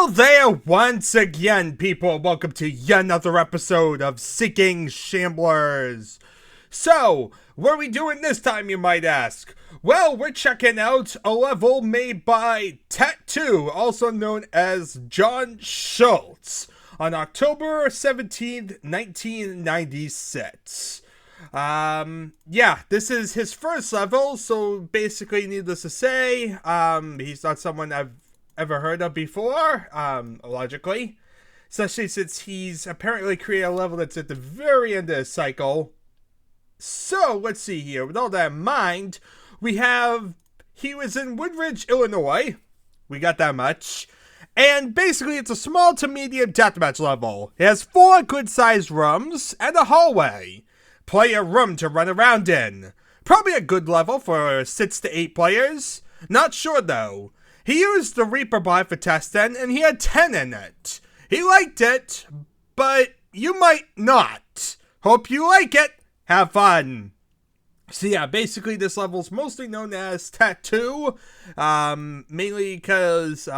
Hello there once again, people. Welcome to yet another episode of Seeking Shamblers. So, what are we doing this time, you might ask? Well, we're checking out a level made by Tattoo, also known as John Schultz, on October 17th, 1996. Yeah, this is his first level, so basically, needless to say, he's not someone I've ever heard of before, logically. Especially since he's apparently created a level that's at the very end of the cycle. So, let's see here. With all that in mind, he was in Woodridge, Illinois. We got that much. And basically, it's a small to medium deathmatch level. It has 4 good-sized rooms and a hallway. Player room to run around in. Probably a good level for 6 to 8 players. Not sure, though. He used the Reaper bot for testing, and he had 10 in it. He liked it, but you might not. Hope you like it. Have fun. So yeah, basically this level's mostly known as Tattoo, mainly because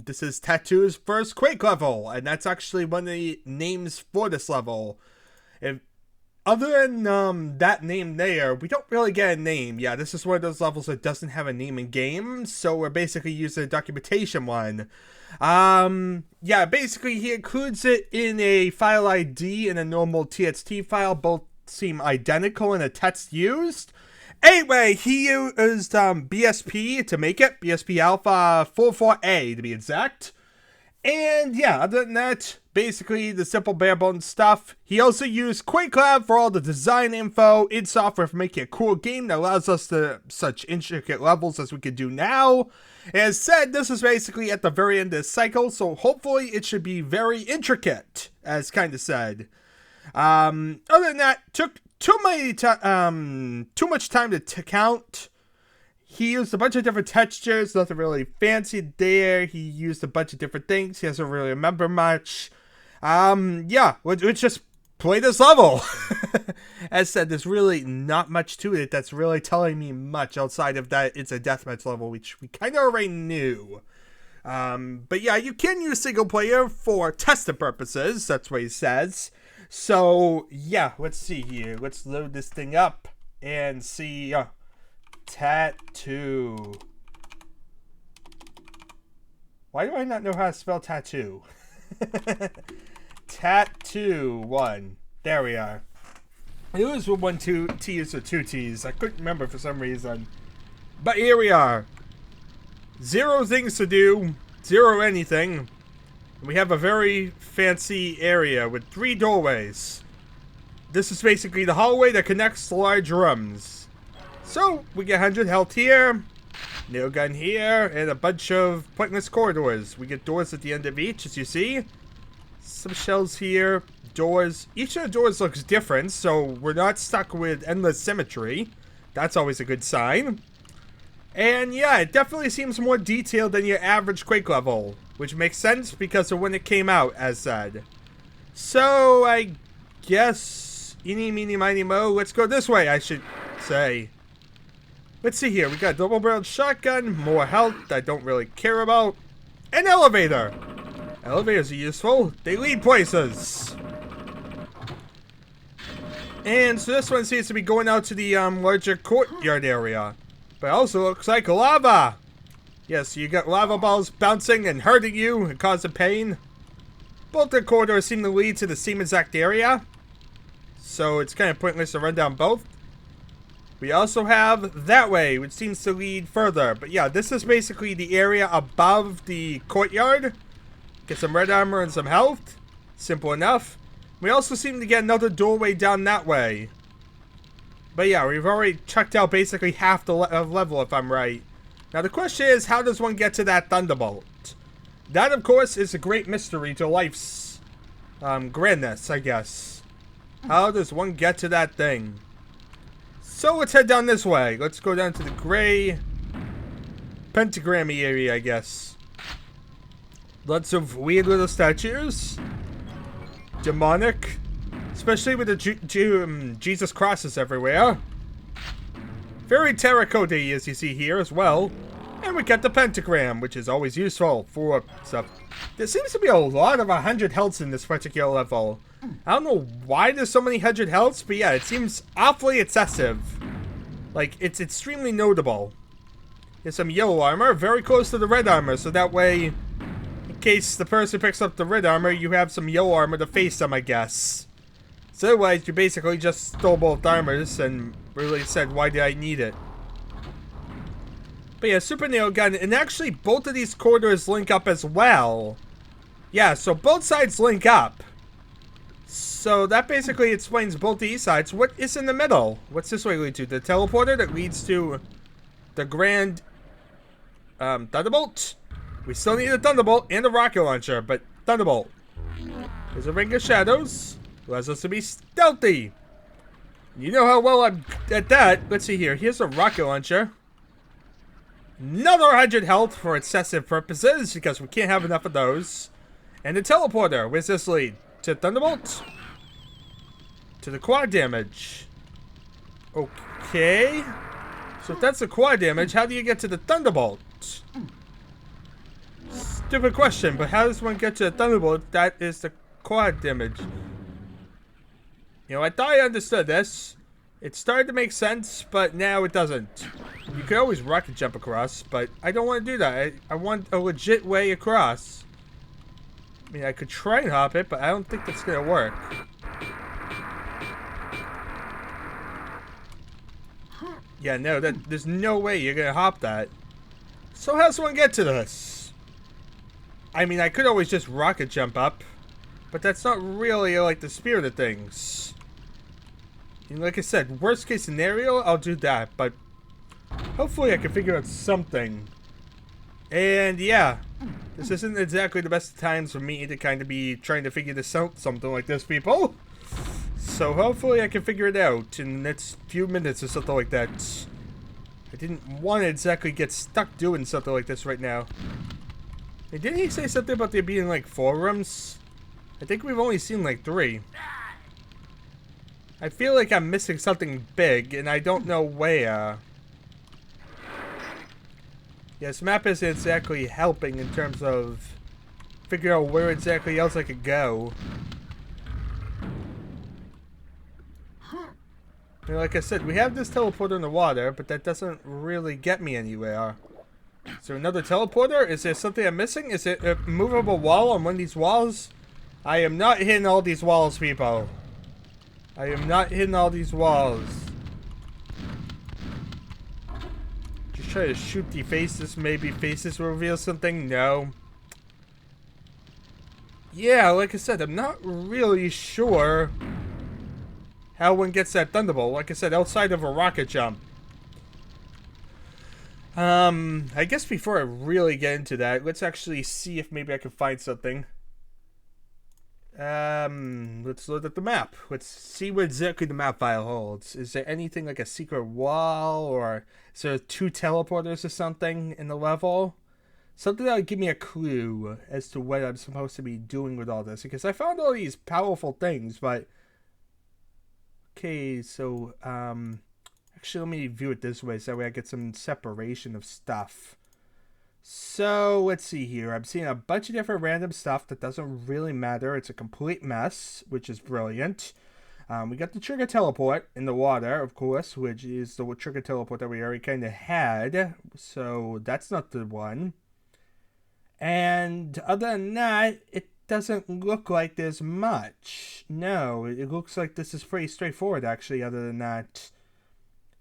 this is Tattoo's first Quake level, and that's actually one of the names for this level. Other than that name there, we don't really get a name. Yeah, this is one of those levels that doesn't have a name in game, so we're basically using a documentation one. Yeah, basically he includes it in a file ID and a normal TXT file. Both seem identical in the text used. Anyway, he used BSP to make it. BSP Alpha 44A to be exact. And yeah, other than that, basically the simple bare bones stuff. He also used Quake Lab for all the design info, id Software for making a cool game that allows us to such intricate levels as we can do now. As said, this is basically at the very end of the cycle, so hopefully it should be very intricate, as kind of said. Other than that, took too much time to count. He used a bunch of different textures, nothing really fancy there. He used a bunch of different things. He doesn't really remember much. Yeah, let's just play this level. As said, there's really not much to it that's really telling me much outside of that it's a deathmatch level, which we kind of already knew. But yeah, you can use single player for testing purposes. That's what he says. So yeah, let's see here. Let's load this thing up and see. Tattoo. Why do I not know how to spell tattoo? Tattoo 1. There we are. It was with 1 2 T's or 2 T's. I couldn't remember for some reason. But here we are. 0 things to do. 0 anything. We have a very fancy area with 3 doorways. This is basically the hallway that connects the large rooms. So, we get 100 health here, nail gun here, and a bunch of pointless corridors. We get doors at the end of each, as you see. Some shells here, doors. Each of the doors looks different, so we're not stuck with endless symmetry. That's always a good sign. And yeah, it definitely seems more detailed than your average Quake level, which makes sense because of when it came out, as said. So, I guess, eeny, meeny, miny, mo, let's go this way, I should say. Let's see here, we got a double-barreled shotgun, more health I don't really care about, an elevator. Elevators are useful, they lead places. And so this one seems to be going out to the larger courtyard area. But it also looks like lava. Yes, you got lava balls bouncing and hurting you and causing pain. Both the corridors seem to lead to the same exact area. So it's kind of pointless to run down both. We also have that way, which seems to lead further. But yeah, this is basically the area above the courtyard. Get some red armor and some health. Simple enough. We also seem to get another doorway down that way. But yeah, we've already checked out basically half the level, if I'm right. Now the question is, how does one get to that Thunderbolt? That, of course, is a great mystery to life's grandness, I guess. How does one get to that thing? So let's head down this way. Let's go down to the gray pentagrammy area, I guess. Lots of weird little statues. Demonic. Especially with the Jesus crosses everywhere. Very terracotta, as you see here as well. And we got the pentagram, which is always useful for stuff. There seems to be a lot of 100 healths in this particular level. I don't know why there's so many 100 healths, but yeah, it seems awfully excessive. Like, it's extremely notable. There's some yellow armor, very close to the red armor, so that way, in case the person picks up the red armor, you have some yellow armor to face them, I guess. So otherwise, you basically just stole both armors and really said, why did I need it? But yeah, super nail gun, and actually both of these corridors link up as well. Yeah, so both sides link up. So that basically explains both these sides. What is in the middle? What's this way lead to? The teleporter that leads to the grand Thunderbolt? We still need a Thunderbolt and a rocket launcher, but Thunderbolt. There's a ring of shadows. Allows us to be stealthy. You know how well I'm at that. Let's see here. Here's a rocket launcher. Another 100 health for excessive purposes, because we can't have enough of those. And the teleporter. Where's this lead? To Thunderbolt? To the quad damage. Okay. So if that's the quad damage, how do you get to the Thunderbolt? Stupid question, but how does one get to the Thunderbolt if that is the quad damage? You know, I thought I understood this. It started to make sense, but now it doesn't. You could always rocket jump across, but I don't want to do that. I want a legit way across. I mean, I could try and hop it, but I don't think that's going to work. Yeah, no, there's no way you're going to hop that. So how does one get to this? I mean, I could always just rocket jump up, but that's not really like the spirit of things. And like I said, worst case scenario, I'll do that, but hopefully I can figure out something. And yeah, this isn't exactly the best times for me to kind of be trying to figure this out, something like this, people. So hopefully I can figure it out in the next few minutes or something like that. I didn't want to exactly get stuck doing something like this right now. And didn't he say something about there being like 4 rooms? I think we've only seen like 3. I feel like I'm missing something big, and I don't know where. Yeah, this map isn't exactly helping in terms of figuring out where exactly else I could go. And like I said, we have this teleporter in the water, but that doesn't really get me anywhere. Is there another teleporter? Is there something I'm missing? Is it a movable wall on one of these walls? I am not hitting all these walls, people. I am not hitting all these walls. Just try to shoot the faces. Maybe faces will reveal something. No. Yeah, like I said, I'm not really sure how one gets that Thunderbolt. Like I said, outside of a rocket jump. I guess before I really get into that, let's actually see if maybe I can find something. Let's look at the map. Let's see what exactly the map file holds. Is there anything like a secret wall, or is there 2 teleporters or something in the level? Something that would give me a clue as to what I'm supposed to be doing with all this. Because I found all these powerful things, but... Okay, so, actually let me view it this way, so that way I get some separation of stuff. So, let's see here. I'm seeing a bunch of different random stuff that doesn't really matter. It's a complete mess, which is brilliant. We got the trigger teleport in the water, of course, which is the trigger teleport that we already kind of had. So, that's not the one. And other than that, it doesn't look like there's much. No, it looks like this is pretty straightforward, actually, other than that.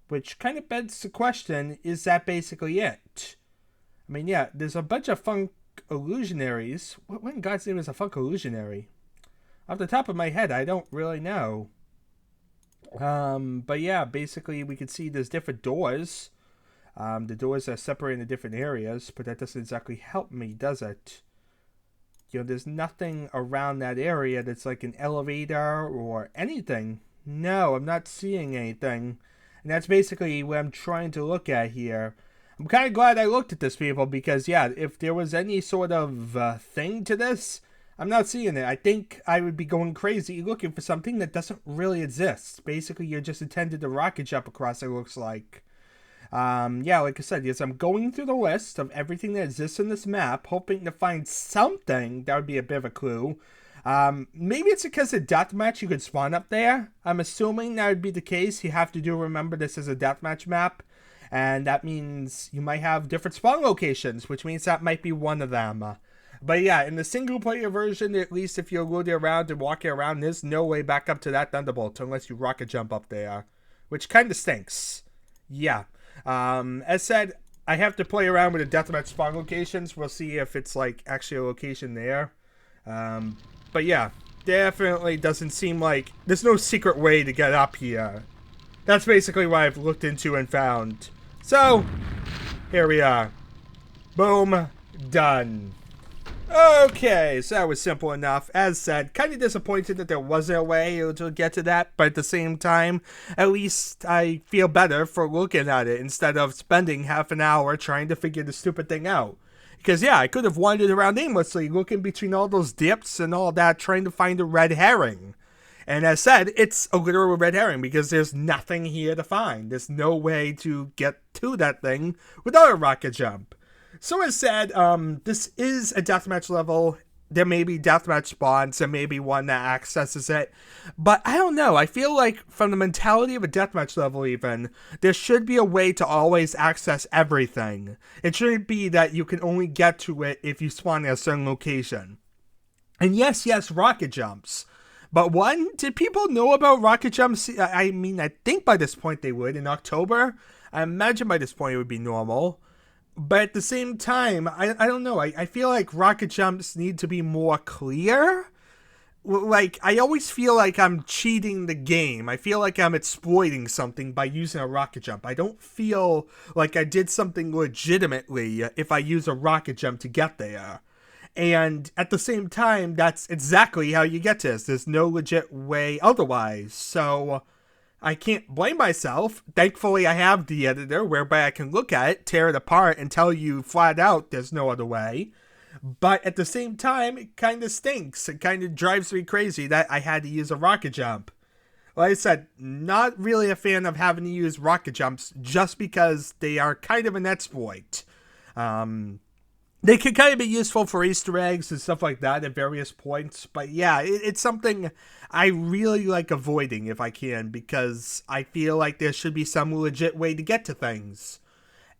Which kind of begs the question, is that basically it? I mean, yeah, there's a bunch of funk illusionaries. What in God's name is a funk illusionary? Off the top of my head, I don't really know. But yeah, basically we can see there's different doors. The doors are separated into different areas, but that doesn't exactly help me, does it? You know, there's nothing around that area that's like an elevator or anything. No, I'm not seeing anything. And that's basically what I'm trying to look at here. I'm kind of glad I looked at this, people, because, yeah, if there was any sort of thing to this, I'm not seeing it. I think I would be going crazy looking for something that doesn't really exist. Basically, you're just intended to rocket jump across, it looks like. Yeah, like I said, yes, I'm going through the list of everything that exists in this map, hoping to find something that would be a bit of a clue. Maybe it's because of deathmatch you could spawn up there. I'm assuming that would be the case. You have to remember this is a deathmatch map, and that means you might have different spawn locations, which means that might be one of them. But yeah, in the single player version, at least if you're loading around and walking around, there's no way back up to that Thunderbolt unless you rocket jump up there, which kind of stinks. Yeah. As said, I have to play around with the deathmatch spawn locations. We'll see if it's like actually a location there. But yeah, definitely doesn't seem like there's no secret way to get up here. That's basically what I've looked into and found. So, here we are. Boom. Done. Okay, so that was simple enough. As said, kind of disappointed that there wasn't a way to get to that, but at the same time, at least I feel better for looking at it instead of spending half an hour trying to figure the stupid thing out. Because yeah, I could have wandered around aimlessly looking between all those dips and all that trying to find a red herring. And as said, it's a literal red herring because there's nothing here to find. There's no way to get to that thing without a rocket jump. So as said, this is a deathmatch level. There may be deathmatch spawns, there may be one that accesses it. But I don't know, I feel like from the mentality of a deathmatch level even, there should be a way to always access everything. It shouldn't be that you can only get to it if you spawn at a certain location. And yes, rocket jumps. But one, did people know about rocket jumps? I mean, I think by this point they would. In October, I imagine by this point it would be normal. But at the same time, I don't know. I feel like rocket jumps need to be more clear. Like, I always feel like I'm cheating the game. I feel like I'm exploiting something by using a rocket jump. I don't feel like I did something legitimately if I use a rocket jump to get there. And at the same time, that's exactly how you get to this. There's no legit way otherwise. So I can't blame myself. Thankfully, I have the editor whereby I can look at it, tear it apart, and tell you flat out there's no other way. But at the same time, it kind of stinks. It kind of drives me crazy that I had to use a rocket jump. Like I said, not really a fan of having to use rocket jumps just because they are kind of an exploit. They can kind of be useful for Easter eggs and stuff like that at various points. But yeah, it's something I really like avoiding if I can, because I feel like there should be some legit way to get to things.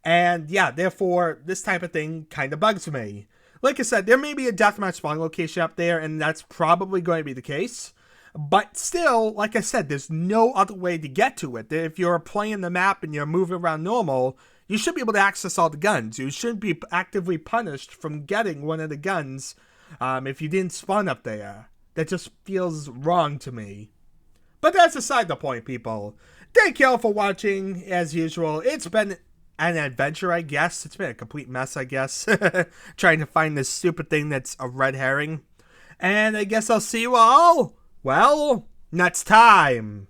And yeah, therefore, this type of thing kind of bugs me. Like I said, there may be a deathmatch spawn location up there, and that's probably going to be the case. But still, like I said, there's no other way to get to it. If you're playing the map and you're moving around normal, you should be able to access all the guns. You shouldn't be actively punished from getting one of the guns if you didn't spawn up there. That just feels wrong to me. But that's aside the point, people. Thank you all for watching, as usual. It's been an adventure, I guess. It's been a complete mess, I guess. Trying to find this stupid thing that's a red herring. And I guess I'll see you all, well, next time.